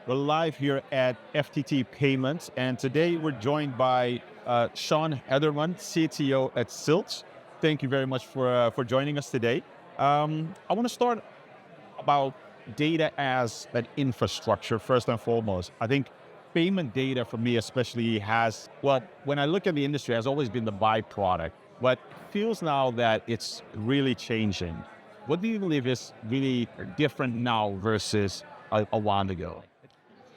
We're live here at FTT Payments, and today we're joined by Sean Hederman, CTO at Zilch. Thank you very much for joining us today. I want to start about data as an infrastructure first and foremost. I think payment data for me especially has when I look at the industry, has always been the byproduct, but it feels now that it's really changing. What do you believe is really different now versus a while ago?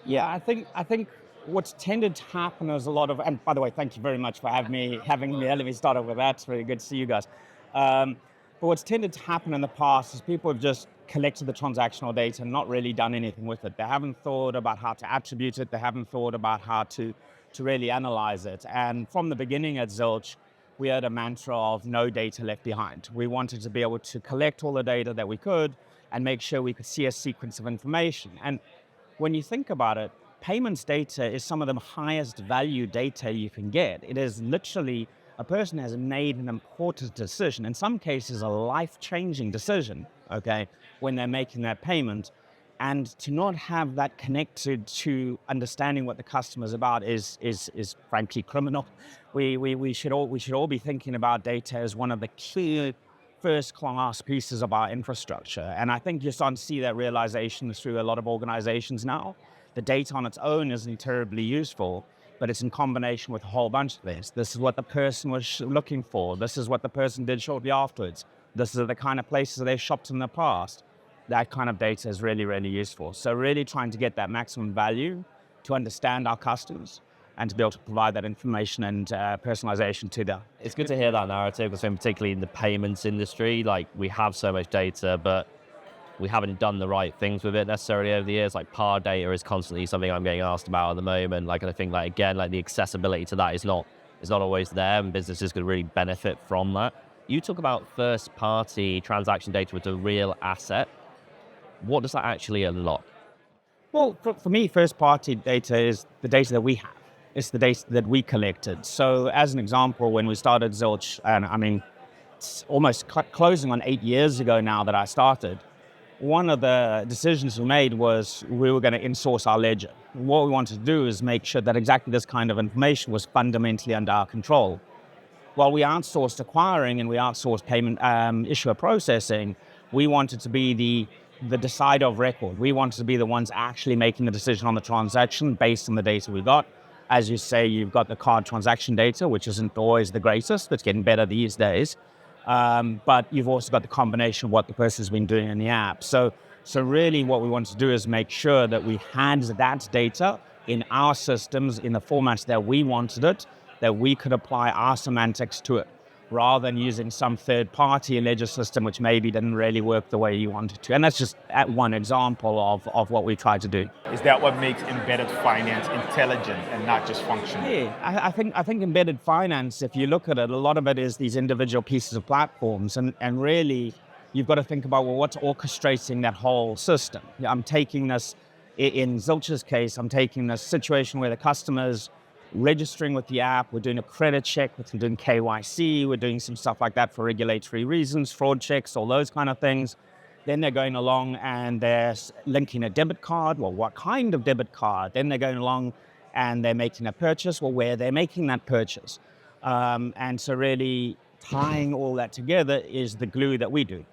Yeah, I think what's tended to happen is a lot of, and by the way, thank you very much for having me. Let me start off with that. It's really good to see you guys. But what's tended to happen in the past is people have just collected the transactional data and not really done anything with it. They haven't thought about how to attribute it. They haven't thought about how to really analyze it. And from the beginning at Zilch, we had a mantra of no data left behind. We wanted to be able to collect all the data that we could and make sure we could see a sequence of information. And when you think about it, payments data is some of the highest value data you can get. It is literally a person has made an important decision, in some cases a life-changing decision, okay, when they're making that payment. And to not have that connected to understanding what the customer is about is frankly criminal. We should all be thinking about data as one of the key first-class pieces of our infrastructure. And I think you're starting to see that realization through a lot of organizations now. The data on its own isn't terribly useful, but it's in combination with a whole bunch of this. This is what the person was looking for. This is what the person did shortly afterwards. This is the kind of places they shopped in the past. That kind of data is really, really useful. So really trying to get that maximum value to understand our customers and to be able to provide that information and personalization to them. It's good to hear that narrative, because particularly in the payments industry, like we have so much data, but we haven't done the right things with it necessarily over the years. Like PAR data is constantly something I'm getting asked about at the moment. Like, and I think again, the accessibility to that is not always there, and businesses could really benefit from that. You talk about first party transaction data with a real asset. What does that actually unlock? Well, for me, first party data is the data that we have. It's the data that we collected. So as an example, when we started Zilch, and I mean, it's almost closing on 8 years ago now that I started, one of the decisions we made was we were going to insource our ledger. What we wanted to do is make sure that exactly this kind of information was fundamentally under our control. While we outsourced acquiring and we outsourced payment issuer processing, we wanted to be the decider of record. We wanted to be the ones actually making the decision on the transaction based on the data we got. As you say, you've got the card transaction data, which isn't always the greatest. It's getting better these days. But you've also got the combination of what the person's been doing in the app. So really what we wanted to do is make sure that we had that data in our systems in the formats that we wanted it, that we could apply our semantics to it, rather than using some third-party ledger system which maybe didn't really work the way you wanted to. And that's just one example of what we tried to do. Is that what makes embedded finance intelligent and not just functional? Yeah, I think embedded finance, if you look at it, a lot of it is these individual pieces of platforms. And really, you've got to think about, well, what's orchestrating that whole system? I'm taking this, in Zilch's case, I'm taking this situation where the customer's registering with the app, we're doing a credit check, we're doing KYC, we're doing some stuff like that for regulatory reasons, fraud checks, all those kind of things. Then they're going along and they're linking a debit card. Well, what kind of debit card? Then they're going along and they're making a purchase. Well, where they're making that purchase. And so really tying all that together is the glue that we do.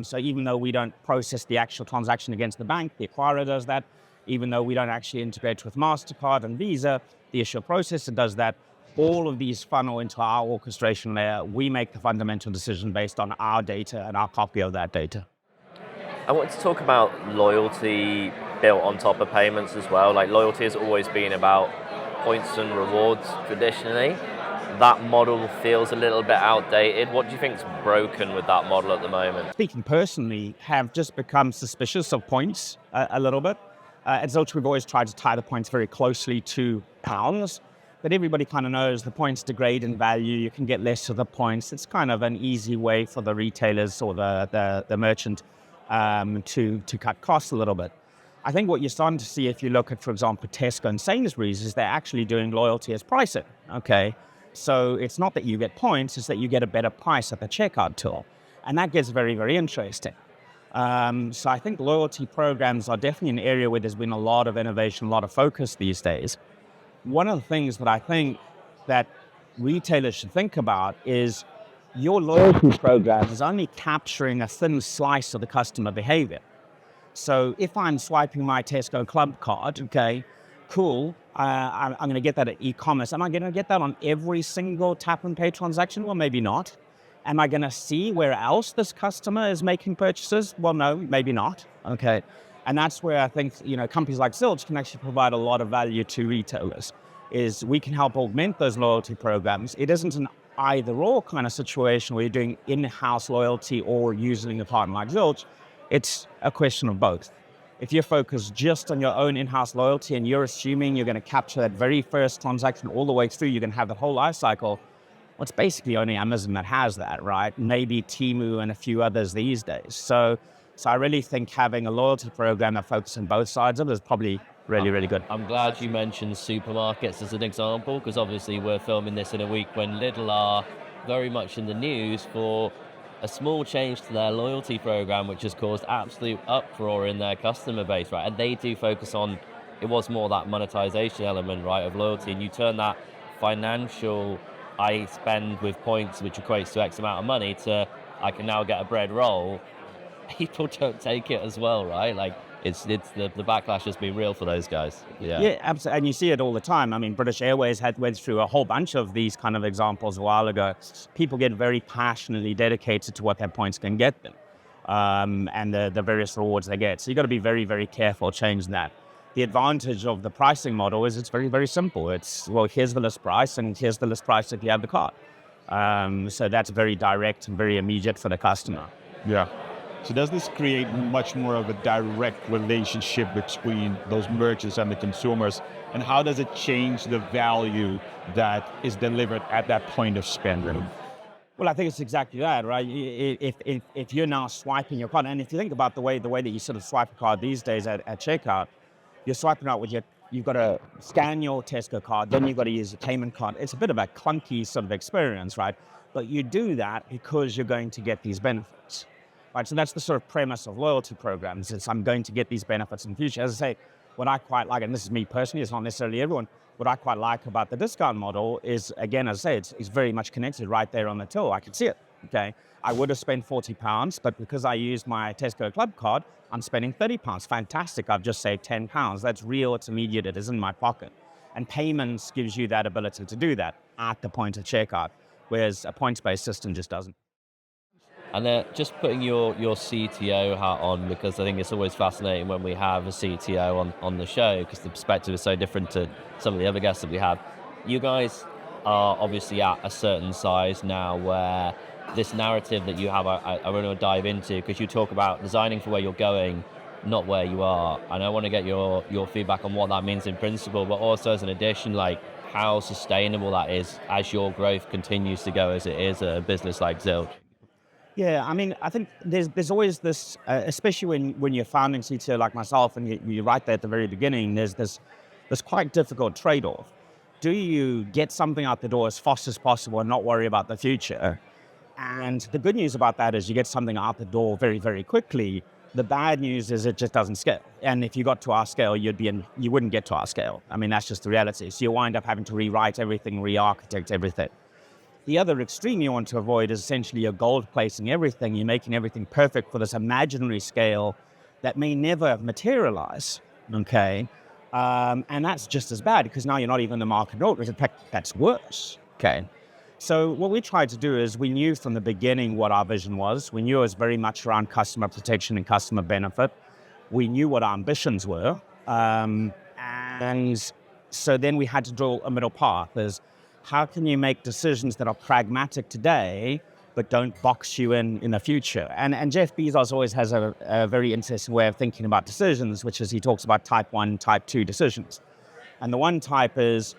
So even though we don't process the actual transaction against the bank, the acquirer does that. Even though we don't actually integrate with MasterCard and Visa, the issuer processor does that. All of these funnel into our orchestration layer. We make the fundamental decision based on our data and our copy of that data. I wanted to talk about loyalty built on top of payments as well. Like, loyalty has always been about points and rewards traditionally. That model feels a little bit outdated. What do you think's broken with that model at the moment? Speaking personally, have just become suspicious of points a little bit. At Zilch, we've always tried to tie the points very closely to pounds, but everybody kind of knows the points degrade in value. You can get less of the points. It's kind of an easy way for the retailers or the merchant to cut costs a little bit. I think what you're starting to see, if you look at, for example, Tesco and Sainsbury's, is they're actually doing loyalty as pricing, okay? So it's not that you get points, it's that you get a better price at the checkout tool. And that gets very, very interesting. So I think loyalty programs are definitely an area where there's been a lot of innovation, a lot of focus these days. One of the things that I think that retailers should think about is your loyalty program is only capturing a thin slice of the customer behavior. So if I'm swiping my Tesco Club card, okay, cool, I'm going to get that at e-commerce. Am I going to get that on every single tap and pay transaction? Well, maybe not. Am I going to see where else this customer is making purchases? Well, no, maybe not. Okay. And that's where I think, companies like Zilch can actually provide a lot of value to retailers, is we can help augment those loyalty programs. It isn't an either or kind of situation where you're doing in-house loyalty or using a partner like Zilch. It's a question of both. If you're focused just on your own in-house loyalty and you're assuming you're going to capture that very first transaction all the way through, you're going to have the whole life cycle. Well, it's basically only Amazon that has that, right? Maybe Temu and a few others these days. So I really think having a loyalty program that focuses on both sides of it is probably really, really good. I'm glad you mentioned supermarkets as an example, because obviously we're filming this in a week when Lidl are very much in the news for a small change to their loyalty program, which has caused absolute uproar in their customer base, right? And they do focus on, it was more that monetization element, right, of loyalty, and you turn that financial, I spend with points, which equates to X amount of money, to I can now get a bread roll. People don't take it as well, right? Like, it's the backlash has been real for those guys. Yeah, absolutely. And you see it all the time. I mean, British Airways went through a whole bunch of these kind of examples a while ago. People get very passionately dedicated to what their points can get them, and the various rewards they get. So you've got to be very, very careful changing that. The advantage of the pricing model is it's very, very simple. It's, well, here's the list price, and here's the list price if you have the card. So that's very direct and very immediate for the customer. Yeah. So does this create much more of a direct relationship between those merchants and the consumers? And how does it change the value that is delivered at that point of spending? Well, I think it's exactly that, right? If you're now swiping your card, and if you think about the way that you sort of swipe a card these days at checkout, you're swiping out with you've got to scan your Tesco card, then you've got to use a payment card. It's a bit of a clunky sort of experience, right? But you do that because you're going to get these benefits. Right, so that's the sort of premise of loyalty programs, is I'm going to get these benefits in the future. As I say, what I quite like, and this is me personally, it's not necessarily everyone, what I quite like about the discount model is, again, as I say, it's very much connected right there on the till. I can see it, okay? I would have spent £40, but because I used my Tesco Club card, I'm spending £30. Fantastic, I've just saved £10. That's real, it's immediate, it is in my pocket. And payments gives you that ability to do that at the point of checkout, whereas a points-based system just doesn't. And just putting your CTO hat on, because I think it's always fascinating when we have a CTO on the show, because the perspective is so different to some of the other guests that we have. You guys are obviously at a certain size now where this narrative that you have, I really want to dive into, because you talk about designing for where you're going, not where you are. And I want to get your feedback on what that means in principle, but also as an addition, like how sustainable that is as your growth continues to go as it is a business like Zilch. Yeah, I mean, I think there's always this, especially when you're founding CTO like myself, and you're right there at the very beginning, there's this quite difficult trade-off. Do you get something out the door as fast as possible and not worry about the future? And the good news about that is you get something out the door very, very quickly. The bad news is it just doesn't scale. And if you got to our scale, you wouldn't get to our scale. I mean, that's just the reality. So you wind up having to rewrite everything, re-architect everything. The other extreme you want to avoid is essentially you're gold placing everything. You're making everything perfect for this imaginary scale that may never materialize, okay? And that's just as bad, because now you're not even the market order. In fact, that's worse, okay? So what we tried to do is we knew from the beginning what our vision was. We knew it was very much around customer protection and customer benefit. We knew what our ambitions were. And so then we had to draw a middle path. Is how can you make decisions that are pragmatic today, but don't box you in the future? And Jeff Bezos always has a very interesting way of thinking about decisions, which is he talks about type 1, type 2 decisions. And the one type is,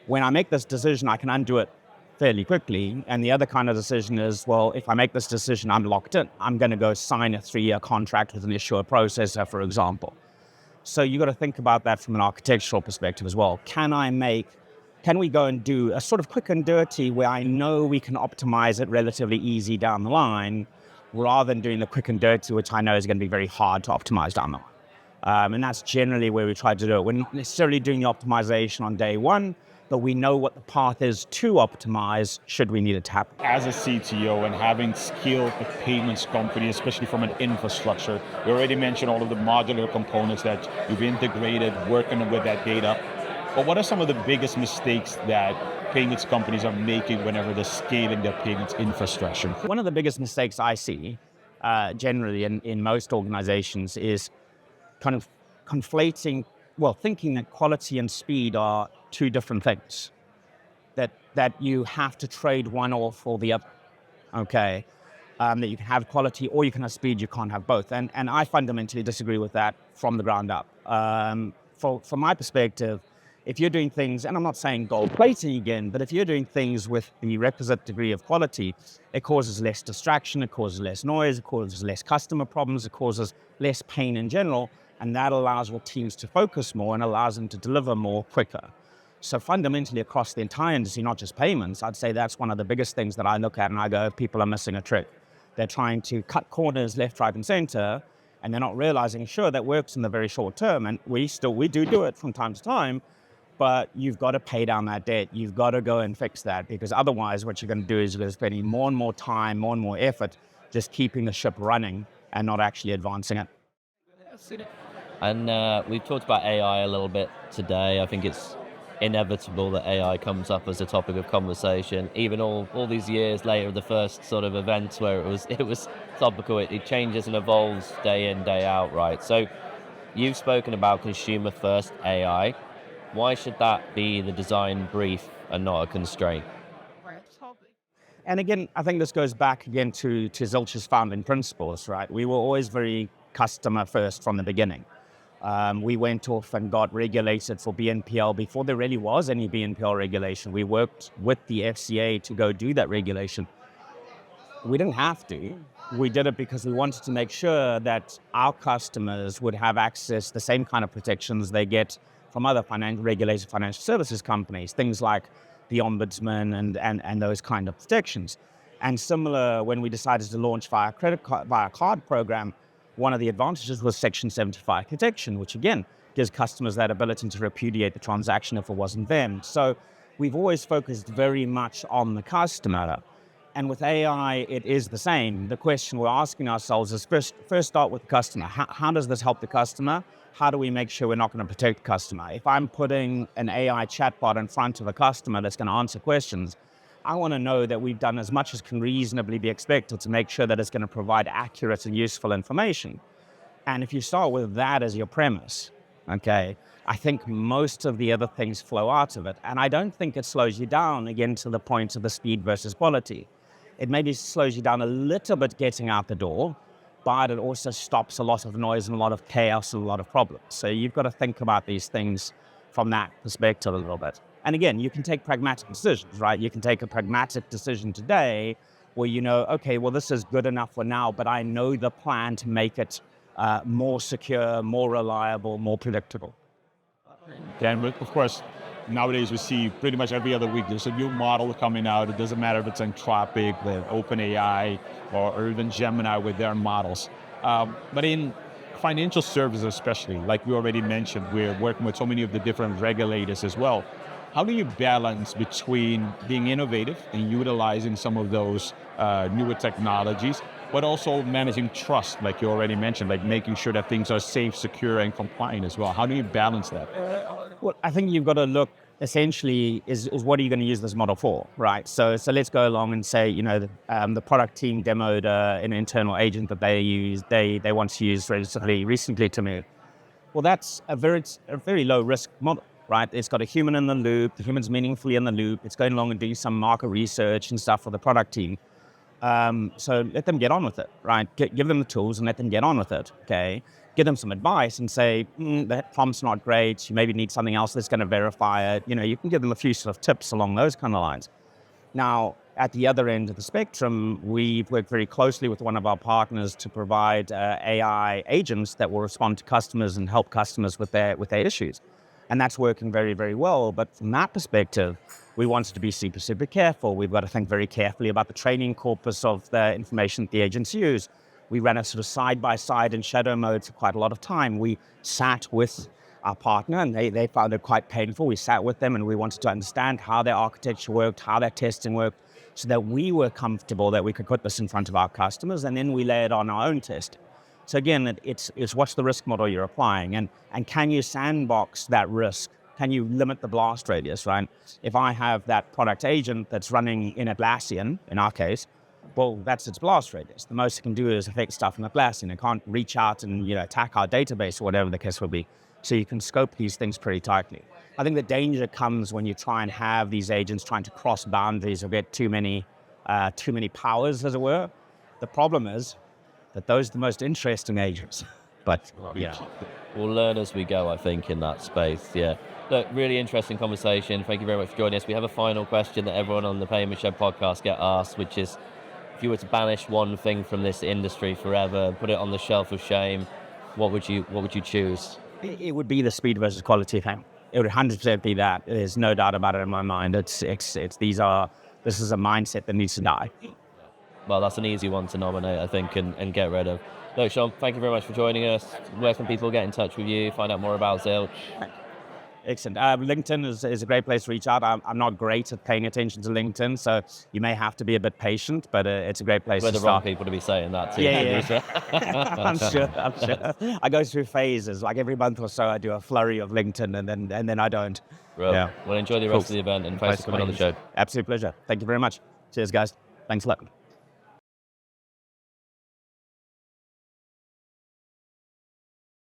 when I make this decision, I can undo it fairly quickly. And the other kind of decision is, well, if I make this decision, I'm locked in. I'm going to go sign a 3-year contract with an issuer processor, for example. So you got to think about that from an architectural perspective as well. Can we go and do a sort of quick and dirty where I know we can optimize it relatively easy down the line, rather than doing the quick and dirty, which I know is going to be very hard to optimize down the line. And that's generally where we try to do it. We're not necessarily doing the optimization on day one, but we know what the path is to optimize should we need it to happen. As a CTO and having scaled a payments company, especially from an infrastructure, you already mentioned all of the modular components that you've integrated, working with that data. But what are some of the biggest mistakes that payments companies are making whenever they're scaling their payments infrastructure? One of the biggest mistakes I see generally in most organizations is kind of conflating, thinking that quality and speed are two different things, that you have to trade one off for the other, okay? That you can have quality or you can have speed, you can't have both. And I fundamentally disagree with that from the ground up. From my perspective, if you're doing things, and I'm not saying gold plating again, but if you're doing things with the requisite degree of quality, it causes less distraction, it causes less noise, it causes less customer problems, it causes less pain in general, and that allows your teams to focus more and allows them to deliver more quicker. So fundamentally across the entire industry, not just payments, I'd say that's one of the biggest things that I look at and I go, people are missing a trick. They're trying to cut corners left, right, and center, and they're not realizing, sure, that works in the very short term, and we do it from time to time, but you've got to pay down that debt. You've got to go and fix that, because otherwise what you're going to do is you're going to spend more and more time, more and more effort just keeping the ship running and not actually advancing it. And we've talked about AI a little bit today. I think it's inevitable that AI comes up as a topic of conversation. Even all these years later, the first sort of events where it was topical, it changes and evolves day in, day out, right? So you've spoken about consumer first AI. Why should that be the design brief and not a constraint? And again, I think this goes back again to Zilch's founding principles, right? We were always very customer first from the beginning. We went off and got regulated for BNPL before there really was any BNPL regulation. We worked with the FCA to go do that regulation. We didn't have to. We did it because we wanted to make sure that our customers would have access to the same kind of protections they get from other regulated financial services companies, things like the Ombudsman and those kind of protections. And similar, when we decided to launch via card program, one of the advantages was Section 75 protection, which again gives customers that ability to repudiate the transaction if it wasn't them. So we've always focused very much on the customer. And with AI, it is the same. The question we're asking ourselves is first start with the customer. How does this help the customer? How do we make sure we're not going to protect the customer? If I'm putting an AI chatbot in front of a customer that's going to answer questions, I want to know that we've done as much as can reasonably be expected to make sure that it's going to provide accurate and useful information. And if you start with that as your premise, okay, I think most of the other things flow out of it. And I don't think it slows you down, again, to the point of the speed versus quality. It maybe slows you down a little bit getting out the door, but it also stops a lot of noise and a lot of chaos and a lot of problems. So you've got to think about these things from that perspective a little bit. And again, you can take pragmatic decisions, right? You can take a pragmatic decision today where you know, okay, well, this is good enough for now, but I know the plan to make it more secure, more reliable, more predictable. And of course, nowadays we see pretty much every other week there's a new model coming out. It doesn't matter if it's Anthropic, with OpenAI, or even Gemini with their models. But in financial services especially, like we already mentioned, we're working with so many of the different regulators as well. How do you balance between being innovative and utilizing some of those newer technologies, but also managing trust, like you already mentioned, like making sure that things are safe, secure, and compliant as well? How do you balance that? Well, I think you've got to look, essentially, is what are you going to use this model for, right? So let's go along and say, the product team demoed an internal agent that they want to use relatively recently to me. Well, that's a very low risk model, right? It's got a human in the loop, the human's meaningfully in the loop, it's going along and doing some market research and stuff for the product team. So let them get on with it, right? Give them the tools and let them get on with it, okay? Give them some advice and say, that prompt's not great, you maybe need something else that's going to verify it. You can give them a few sort of tips along those kind of lines. Now, at the other end of the spectrum, we've worked very closely with one of our partners to provide AI agents that will respond to customers and help customers with their issues. And that's working very, very well. But from that perspective, we wanted to be super, super careful. We've got to think very carefully about the training corpus of the information that the agents use. We ran a sort of side-by-side in shadow mode for quite a lot of time. We sat with our partner, and they found it quite painful. We sat with them, and we wanted to understand how their architecture worked, how their testing worked, so that we were comfortable that we could put this in front of our customers, and then we layered on our own testing. So again, it's what's the risk model you're applying, and can you sandbox that risk? Can you limit the blast radius, right? If I have that product agent that's running in Atlassian, in our case, well, that's its blast radius. The most it can do is affect stuff in Atlassian. It can't reach out and attack our database or whatever the case will be. So you can scope these things pretty tightly. I think the danger comes when you try and have these agents trying to cross boundaries or get too many powers, as it were. The problem is that those are the most interesting agents. But yeah, we'll learn as we go, I think, in that space. Yeah. Look, really interesting conversation. Thank you very much for joining us. We have a final question that everyone on the Payment Show podcast get asked, which is, if you were to banish one thing from this industry forever, put it on the shelf of shame, what would you choose? It would be the speed versus quality thing. It would 100% be that. There's no doubt about it in my mind. This is a mindset that needs to die. Well, that's an easy one to nominate, I think, and get rid of. Look, Sean, thank you very much for joining us. Where can people get in touch with you, find out more about Zilch? Excellent. LinkedIn is a great place to reach out. I'm not great at paying attention to LinkedIn, so you may have to be a bit patient, but it's a great place to start. We're the wrong people to be saying that too. Yeah. I'm sure. I go through phases. Like every month or so, I do a flurry of LinkedIn, and then I don't. Well, enjoy the rest of the event, and thanks for coming on the show. Absolute pleasure. Thank you very much. Cheers, guys. Thanks a lot.